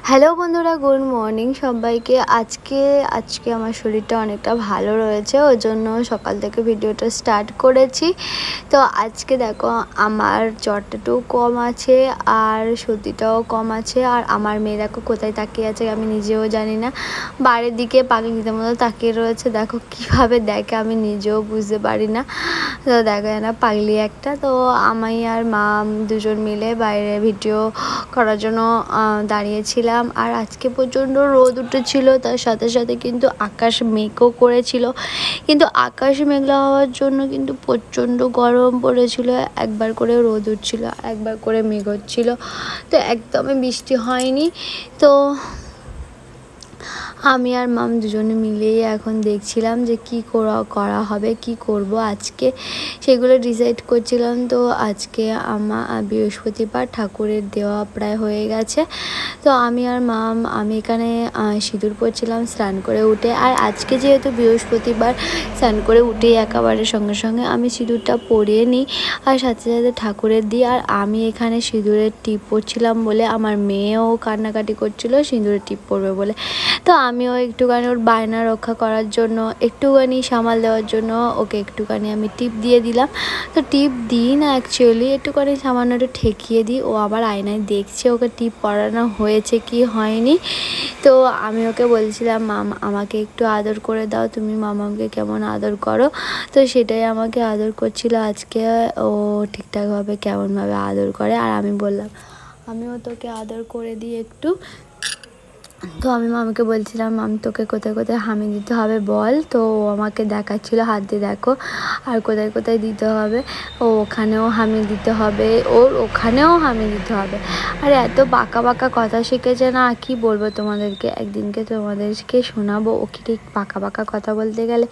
Hello বন্ধুরা, good morning সবাইকে। আজকে আমার শরীরটা অনেকটা ভালো রয়েছে, ওই জন্য সকাল থেকে ভিডিওটা স্টার্ট করেছি। তো আজকে দেখো আমার জ্বরটাও কম আছে আর সর্দিটাও কম আছে। আর আমার মেয়ে দেখো কোথায় তাকিয়ে আছে আমি নিজেও জানি না, বাইরের দিকে পাগলিদের মতো তাকিয়ে রয়েছে। দেখো কিভাবে দেখে আমি নিজেও বুঝতে পারি না। তো দেখা যায় না পাগলি একটা। তো আমি আর মা দুজন মিলে বাইরে ভিডিও করার জন্য দাঁড়িয়েছিলাম। আর আজকে প্রচণ্ড রোদ উঠেছিল, তার সাথে সাথে কিন্তু আকাশ মেঘও করেছিল, কিন্তু আকাশ মেঘলা হওয়ার জন্য কিন্তু প্রচণ্ড গরম পড়েছিল। একবার করে রোদ উঠছিল, একবার করে মেঘ হচ্ছিল, তো একদমই বৃষ্টি হয়নি। তো আমি আর মাম দুজনে মিলেই এখন দেখছিলাম যে কি করা হবে, কি করব আজকে, সেগুলো ডিসাইড করছিলাম। তো আজকে বৃহস্পতিবার, ঠাকুরের দেওয়া প্রায় হয়ে গেছে। তো আমি আর মাম আমি এখানে সিঁদুর পরছিলাম স্নান করে উঠে। আর আজকে যেহেতু বৃহস্পতিবার, স্নান করে উঠেই একেবারে সঙ্গে সঙ্গে আমি সিঁদুরটা পরিয়ে নিই আর সাথে সাথে ঠাকুরের দিই। আর আমি এখানে সিঁদুরের টিপ পরছিলাম বলে আমার মেয়েও কান্নাকাটি করছিল সিঁদুরের টিপ পরবে বলে। তো আমিও একটুখানি ওর বায়না রক্ষা করার জন্য, একটুখানি সামাল দেওয়ার জন্য ওকে একটুখানি আমি টিপ দিয়ে দিলাম। তো টিপ দিই না অ্যাকচুয়ালি, একটুখানি সামান্য একটু ঠেকিয়ে দিই। ও আবার আয়নায় দেখছে ওকে টিপ পরানো হয়েছে কি হয়নি। তো আমি ওকে বলছিলাম, আমাকে একটু আদর করে দাও, তুমি মামাকে কেমন আদর করো। তো সেটাই আমাকে আদর করছিল আজকে। ও ঠিকঠাকভাবে কেমনভাবে আদর করে। আর আমি বললাম আমিও তোকে আদর করে দিই একটু। তো আমি মামাকে বলছিলাম, মাম তোকে কোথায় কোথায় হামি দিতে হবে বল। তো ও আমাকে দেখাচ্ছিলো হাত দিয়ে, দেখো আর কোথায় কোথায় দিতে হবে। ওখানেও হামি দিতে হবে, ওর ওখানেও হামি দিতে হবে। আর এত বাঁকা বাঁকা কথা শিখেছে না, কি বলবো তোমাদেরকে, একদিনকে তোমাদেরকে শোনাবো ও কি ঠিক বাঁকা বাঁকা কথা বলতে গেলে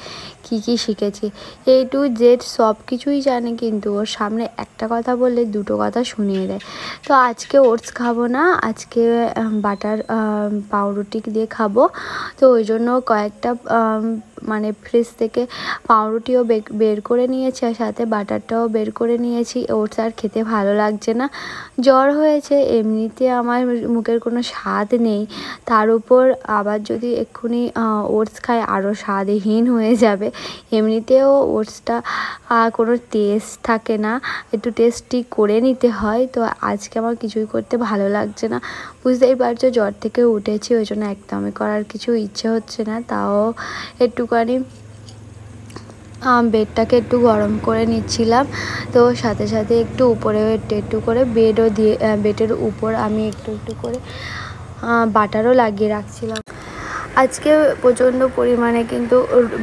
কি শিখেছি। A to Z সব কিছুই জানে, কিন্তু ওর সামনে একটা কথা বললে দুটো কথা শুনিয়ে দেয়। তো আজকে ওটস খাবো না, আজকে বাটার পাউরুটি দিয়ে খাবো। তো ওই জন্য কয়েকটা মানে ফ্রিজ থেকে পাউরুটিও বের করে নিয়েছি আর সাথে বাটারটাও বের করে নিয়েছি। ওটস আর খেতে ভালো লাগছে না, জ্বর হয়েছে, এমনিতে আমার মুখের কোনো স্বাদ নেই, তার উপর আবার যদি এক্ষুনি ওটস খাই আরও স্বাদহীন হয়ে যাবে। এমনিতেও ওটসটা কোনো টেস্ট থাকে না, একটু টেস্টি করে নিতে হয়। তো আজকে আমার কিছুই করতে ভালো লাগছে না, বুঝতেই পারছো জ্বর থেকে উঠেছি, ওই জন্য একদমই করার কিছু ইচ্ছে হচ্ছে না। তাও একটুখানি বেডটাকে একটু গরম করে নিচ্ছিলাম। তো সাথে সাথে একটু উপরে একটু করে বেডও দিয়ে, বেডের উপর আমি একটু একটু করে বাটারও লাগিয়ে রাখছিলাম। আজকে প্রচণ্ড পরিমাণে কিন্তু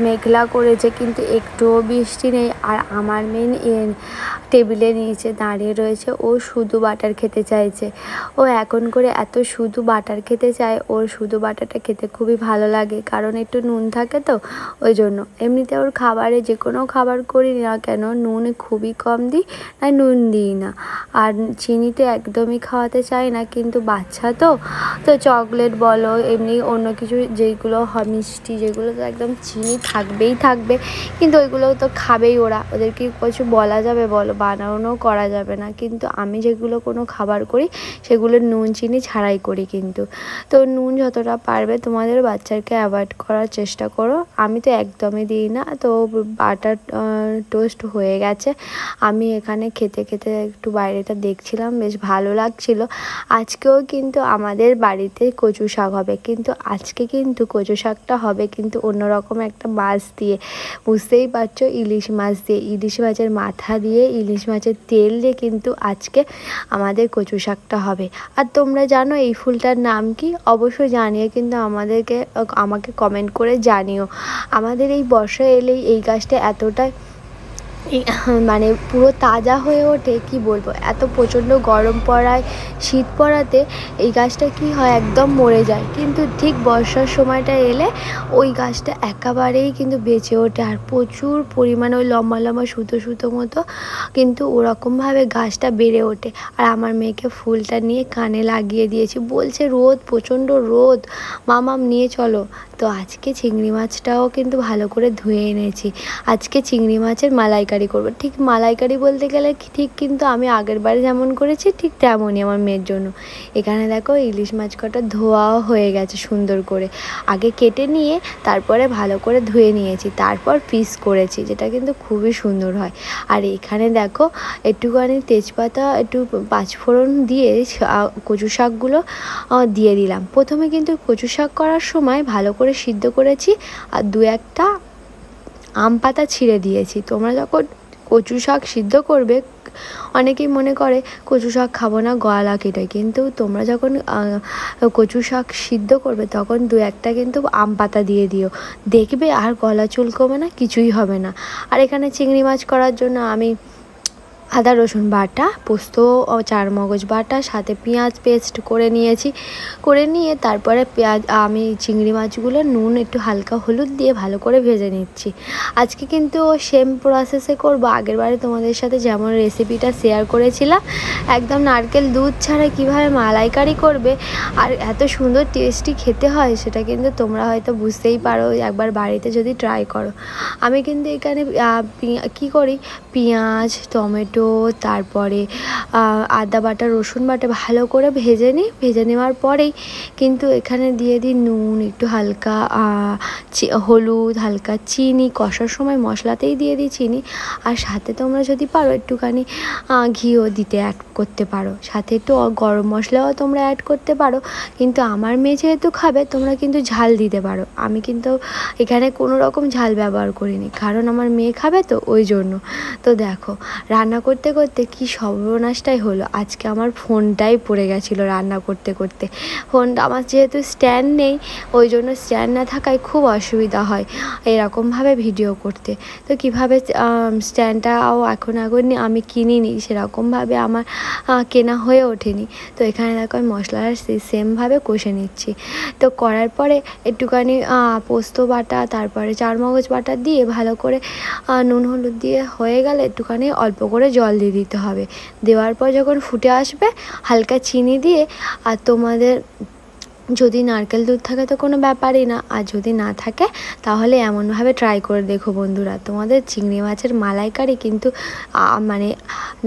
মেঘলা করেছে, কিন্তু একটুও বৃষ্টি নেই। আর আমার মেয়ে টেবিলের নিচে দাঁড়িয়ে রয়েছে, ও শুধু বাটার খেতে চাইছে। ও এখন করে এত শুধু বাটার খেতে চায়, ওর শুধু বাটারটা খেতে খুবই ভালো লাগে, কারণ একটু নুন থাকে তো ওই জন্য। এমনিতে ওর খাবারে যে কোনো খাবার করি না কেন নুন খুবই কম দিই, না নুন দিই না। আর চিনিতে একদমই খাওয়াতে চাই না, কিন্তু বাচ্চা তো চকলেট বলো এমনি অন্য কিছু যেগুলো মিষ্টি, যেগুলো তো একদম চিনি থাকবে, কিন্তু ওইগুলো তো খাবেই ওরা, ওদেরকে কিছু বলা যাবে বলো, বানানোও করা যাবে না। কিন্তু আমি যেগুলো কোনো খাবার করি সেগুলো নুন চিনি ছাড়াই করি কিন্তু। তো নুন যতটা পারবে তোমাদের বাচ্চাকে অ্যাভয়েড করার চেষ্টা করো। আমি তো একদমই দিই না। তো বাটার টোস্ট হয়ে গেছে, আমি এখানে খেতে খেতে একটু বাইরেটা দেখছিলাম, বেশ ভালো লাগছিল। আজকেও কিন্তু আমাদের বাড়িতে কচু শাক হবে, কিন্তু আজকে কিন্তু কচু শাকটা হবে কিন্তু অন্যরকম একটা মাছ দিয়ে, বুঝতেই পারছো, ইলিশ মাছ দিয়ে, ইলিশ মাছের মাথা দিয়ে, ইলিশ মাছের তেল দিয়ে কিন্তু আজকে আমাদের কচু শাকটা হবে। আর তোমরা জানো এই ফুলটার নাম কি? অবশ্যই জানিয়ে কিন্তু আমাকে কমেন্ট করে জানিও। আমাদের এই বর্ষা এলেই এই গাছটা এতটা মানে পুরো তাজা হয়ে ওঠে, কি বলবো, এত প্রচণ্ড গরম পড়ায়, শীত পড়াতে এই গাছটা কি হয় একদম মরে যায়, কিন্তু ঠিক বর্ষার সময়টা এলে ওই গাছটা একেবারেই কিন্তু বেঁচে ওঠে। আর প্রচুর পরিমাণে ওই লম্বা লম্বা সুতো মতো কিন্তু ওরকমভাবে গাছটা বেড়ে ওঠে। আর আমার মেয়েকে ফুলটা নিয়ে কানে লাগিয়ে দিয়েছি, বলছে রোদ, প্রচণ্ড রোদ, মামাম নিয়ে চলো। তো আজকে চিংড়ি মাছটাও কিন্তু ভালো করে ধুয়ে এনেছি, আজকে চিংড়ি মাছের মালাইকারি মালাইকারি করব। ঠিক মালাইকারি বলতে গেলে ঠিক কিন্তু আমি আগের বারে যেমন করেছি ঠিক তেমনই আমার মেয়ের জন্য। এখানে দেখো ইলিশ মাছ কটা ধোয়াও হয়ে গেছে সুন্দর করে, আগে কেটে নিয়ে তারপরে ভালো করে ধুয়ে নিয়েছি, তারপর পিস করেছি, যেটা কিন্তু খুবই সুন্দর হয়। আর এখানে দেখো একটুখানি তেজপাতা, একটু পাঁচফোড়ন দিয়ে কচু শাকগুলো দিয়ে দিলাম। প্রথমে কিন্তু কচু শাক করার সময় ভালো করে সিদ্ধ করেছি আর দু একটা আম পাতা ছিঁড়ে দিয়েছি। তোমরা যখন কচু শাক সিদ্ধ করবে, অনেকেই মনে করে কচু শাক খাবো না, গলা কেটে, কিন্তু তোমরা যখন কচু শাক সিদ্ধ করবে তখন দু একটা কিন্তু আম পাতা দিয়ে দিও, দেখবে আর গলা চুলকোবে না, কিছুই হবে না। আর এখানে চিংড়ি মাছ করার জন্য আমি আদা রসুন বাটা, পোস্ত ও চারমগজ বাটা, সাথে পেঁয়াজ পেস্ট করে নিয়েছি। করে নিয়ে তারপরে আমি চিংড়ি মাছগুলো নুন একটু হালকা হলুদ দিয়ে ভালো করে ভেজে নিচ্ছি। আজকে কিন্তু সেম প্রসেসে করবো, আগের বারে তোমাদের সাথে যেমন রেসিপিটা শেয়ার করেছিলাম, একদম নারকেল দুধ ছাড়া কীভাবে মালাইকারি করবে আর এত সুন্দর টেস্টি খেতে হয়, সেটা কিন্তু তোমরা হয়তো বুঝতেই পারো একবার বাড়িতে যদি ট্রাই করো। আমি কিন্তু এখানে কী করি, পেঁয়াজ, টমেটো, তারপরে আদা বাটা, রসুন বাটা ভালো করে ভেজে নিই। ভেজে নেওয়ার পরেই কিন্তু এখানে দিয়ে দিই নুন, একটু হালকা হলুদ, হালকা চিনি, কষার সময় মশলাতেই দিয়ে দিই চিনি। আর সাথে তোমরা যদি পারো একটুখানি ঘিও দিতে অ্যাড করতে পারো, সাথে একটু গরম মশলাও তোমরা অ্যাড করতে পারো। কিন্তু আমার মেয়ে যেহেতু খাবে, তোমরা কিন্তু ঝাল দিতে পারো। আমি কিন্তু এখানে কোনো রকম ঝাল ব্যবহার করিনি, কারণ আমার মেয়ে খাবে তো, ওই জন্য। তো দেখো রান্না করতে করতে কি সর্বনাশটাই হলো, আজকে আমার ফোনটাই পড়ে গেছিলো রান্না করতে করতে। ফোনটা আমার যেহেতু স্ট্যান্ড নেই, ওই জন্য স্ট্যান্ড না থাকায় খুব অসুবিধা হয় এরকমভাবে ভিডিও করতে। তো কীভাবে স্ট্যান্ডটাও এখন আমি কিনিনি, সেরকমভাবে আমার কেনা হয়ে ওঠেনি। তো এখানে দেখো আমি মশলাটা সেমভাবে কষে নিচ্ছি। তো করার পরে একটুখানি পোস্ত বাটা, তারপরে চারমগজ বাটা দিয়ে ভালো করে নুন হলুদ দিয়ে হয়ে গেলে একটুখানি অল্প করে জল দিয়ে দিতে হবে। দেওয়ার পর যখন ফুটে আসবে, হালকা চিনি দিয়ে, আর তোমাদের যদি নারকেল দুধ থাকে তো কোনো ব্যাপারই না, আর যদি না থাকে তাহলে এমনভাবে ট্রাই করে দেখো বন্ধুরা, তোমাদের চিংড়ি মাছের মালাইকারি কিন্তু মানে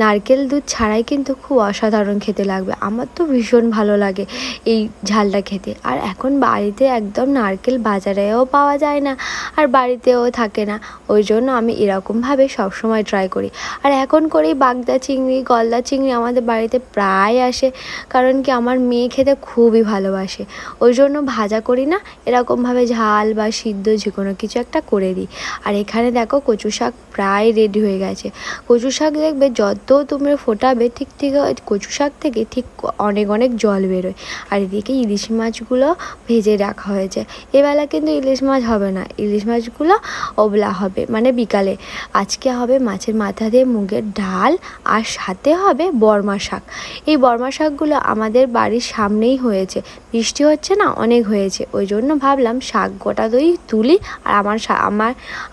নারকেল দুধ ছাড়াই কিন্তু খুব অসাধারণ খেতে লাগবে। আমার তো ভীষণ ভালো লাগে এই ঝালটা খেতে। আর এখন বাড়িতে একদম নারকেল বাজারেও পাওয়া যায় না, আর বাড়িতেও থাকে না, ওই জন্য আমি এরকমভাবে সবসময় ট্রাই করি। আর এখন করেই বাগদা চিংড়ি, গলদা চিংড়ি আমাদের বাড়িতে প্রায় আসে, কারণ কি আমার মেয়ে খেতে খুবই ভালোবাসে, ওই জন্য ভাজা করি না, এরকমভাবে ঝাল বা সিদ্ধ যে কোনো কিছু একটা করে দিই। আর এখানে দেখো কচু শাক প্রায় রেডি হয়ে গেছে। কচু শাক দেখবে যত তোমরা ফোটাবে ঠিক ঠিক কচু শাক থেকে ঠিক অনেক অনেক জল বেরোয়। আর এদিকে ইলিশ মাছগুলো ভেজে রাখা হয়েছে। এবেলা কিন্তু ইলিশ মাছ হবে না, ইলিশ মাছগুলো ওবেলা হবে, মানে বিকালে। আজকে হবে মাছের মাথা দিয়ে মুগের ডাল, আর সাথে হবে বর্মা শাক। এই বর্মা শাকগুলো আমাদের বাড়ির সামনেই হয়েছে, বৃষ্টি হচ্ছে না, অনেক হয়েছে, ওই জন্য ভাবলাম শাক গোটা দই তুলি, আর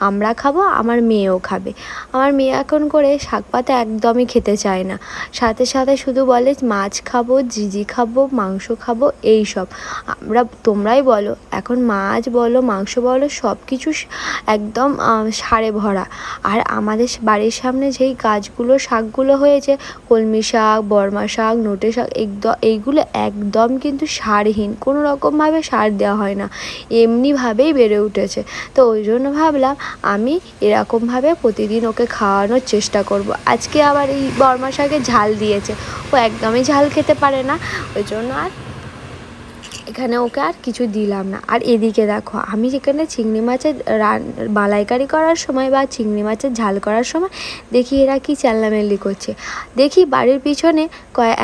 আমরা খাবো, আমার মেয়েও খাবে। আমার মেয়ে এখন করে শাক পাতা একদমই খেতে চায় না, সাথে সাথে শুধু বলে মাছ খাবো, জিজি খাবো, মাংস খাবো, এই সব। তোমরাই বলো, এখন মাছ বলো, মাংস বলো, সব কিছু একদম সারে ভরা। আর আমাদের বাড়ির সামনে যেই গাছগুলো শাকগুলো হয়েছে, কলমি শাক, বর্মা শাক, নোটে শাক, এইগুলো একদম কিন্তু সারহীন, কোনো রকমভাবে সার দেওয়া হয় না, এমনিভাবেই বেড়ে উঠেছে। তো ওই জন্য ভাবলাম আমি এরকমভাবে প্রতিদিন ওকে খাওয়ানোর চেষ্টা করব। আজকে আবার এই বর্মা শাকে ঝাল দিয়েছে, ও একদমই ঝাল খেতে পারে না, ওই জন্য আর এখানে ওকে আর কিছু দিলাম না। আর এদিকে দেখো আমি যেখানে চিংড়ি মাছের মালাইকারি করার সময় বা চিংড়ি মাছের ঝাল করার সময় দেখি এরা কি চেল্লামেল্লি করছে। দেখি বাড়ির পিছনে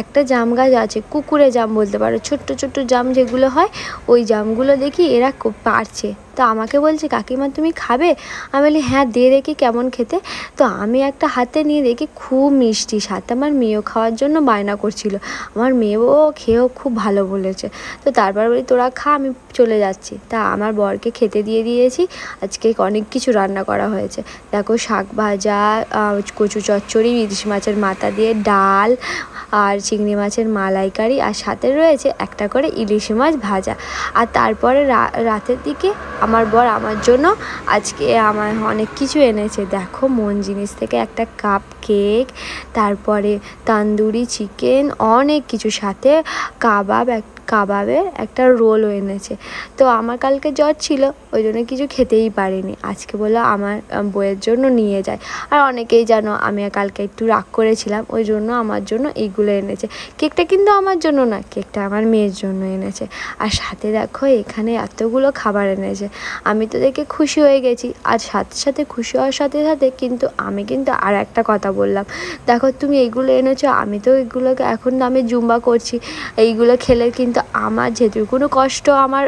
একটা জাম গাছ আছে, কুকুরে জাম বলতে পারো, ছোট্ট ছোট্ট জাম যেগুলো হয়, ওই জামগুলো দেখি এরা পারছে। তো আমাকে বলছে, কাকিমা তুমি খাবে? আমি বলি হ্যাঁ দে দেখি কেমন খেতে। তো আমি একটা হাতে নিয়ে দেখি খুব মিষ্টি, সাথে আমার মেয়েও খাওয়ার জন্য বায়না করছিল, আমার মেয়েও খেয়েও খুব ভালো বলেছে। তো তারপর বলি তোরা খা, আমি চলে যাচ্ছি। তা আমার বরকে খেতে দিয়ে দিয়েছি। আজকে অনেক কিছু রান্না করা হয়েছে, দেখো শাক ভাজা, কচু চচ্চড়ি, ইলিশ মাছের মাথা দিয়ে ডাল, আর চিংড়ি মাছের মালাইকারি, আর সাথে রয়েছে একটা করে ইলিশ মাছ ভাজা। আর তারপরে রাতের দিকে আমার বর আমার জন্য আজকে আমার অনেক কিছু এনেছে। দেখো মন জিনিস থেকে একটা কাপ কেক, তারপরে তান্দুরি চিকেন, অনেক কিছু, সাথে কাবাবের একটা রোলও এনেছে। তো আমার কালকে জ্বর ছিল, ওই জন্য কিছু খেতেই পারিনি। আজকে বললো আমার বইয়ের জন্য নিয়ে যায়। আর অনেকেই জানো আমি কালকে একটু রাগ করেছিলাম, ওই জন্য আমার জন্য এইগুলো এনেছে। কেকটা কিন্তু আমার জন্য না, কেকটা আমার মেয়ের জন্য এনেছে। আর সাথে দেখো এখানে এতগুলো খাবার এনেছে। আমি তো দেখে খুশি হয়ে গেছি। আর সাথে সাথে খুশি হওয়ার সাথে সাথে কিন্তু আমি কিন্তু আর একটা কথা বললাম, দেখো তুমি এইগুলো এনেছো, আমি তো এইগুলোকে এখন আমি জুম্বা করছি, এইগুলো খেলে কিন্তু আমার যেটুকুনো কষ্ট আমার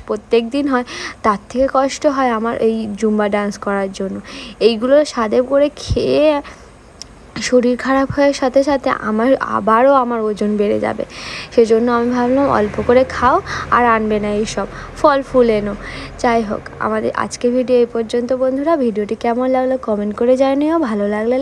প্রত্যেক দিন হয়, তার থেকে কষ্ট হয় আমার এই জুম্বা ডান্স করার জন্য। এইগুলো স্বাদে করে খেয়ে শরীর খারাপ হওয়ার সাথে সাথে আবারও আমার ওজন বেড়ে যাবে। সেজন্য আমি ভাবলাম অল্প করে খাও, আর আনবে না এইসব ফল ফুল এনো। যাই হোক, আমাদের আজকে ভিডিও এই পর্যন্ত বন্ধুরা। ভিডিওটি কেমন লাগলো কমেন্ট করে জানিও, ভালো লাগলে